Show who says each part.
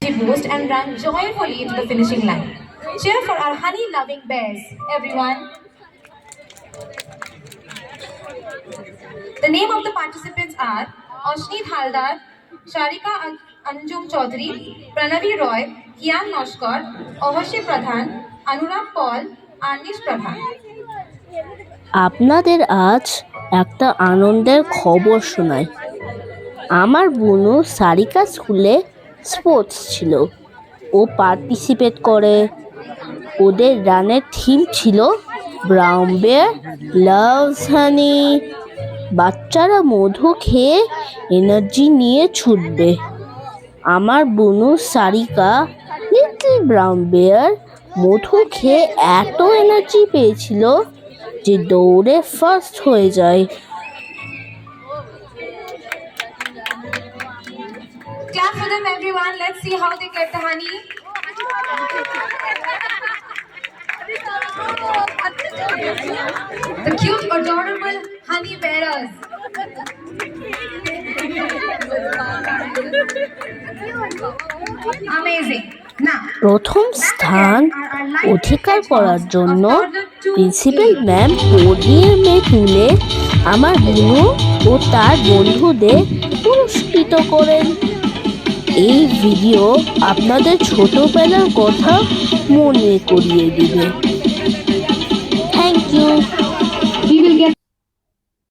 Speaker 1: energy boost and run joyfully to the finishing line. Cheer for our honey-loving bears, everyone. The name of the participants are Ashneet Haldar, Sharika Anjum Chaudhary, Pranavi Roy, Kian Noshkar, Ohoshi Pradhan, Anurag Paul, Anish Pradhan.
Speaker 2: আপনাদের আজ একটা আনন্দের খবর শোনাই। আমার বোনু সারিকা স্কুলে sports ছিল, ও participate করে। ওদের রানের থিম ছিল ব্রাউন বেয়ার লাভস হানি। বাচ্চারা মধু খেয়ে এনার্জি নিয়ে ছুটবে। আমার বোনু সারিকা লিটল ব্রাউন বেয়ার মধু খেয়ে এত এনার্জি পেয়েছিল যে দৌড়ে ফার্স্ট হয়ে যায়।
Speaker 1: Clap for them, everyone. Let's see how they get the honey. The cute, adorable honey bearers. Amazing. Now,
Speaker 2: প্রথম স্থান অধিকার করার জন্য প্রিন্সিপাল ম্যাম পোডিয়ামে তুলে আমার বোনু ও তার বন্ধুদের পুরস্কৃত করেন। এই ভিডিও আপনাদের ছোটবেলার কথা মনে করিয়ে দিবে। Thank you.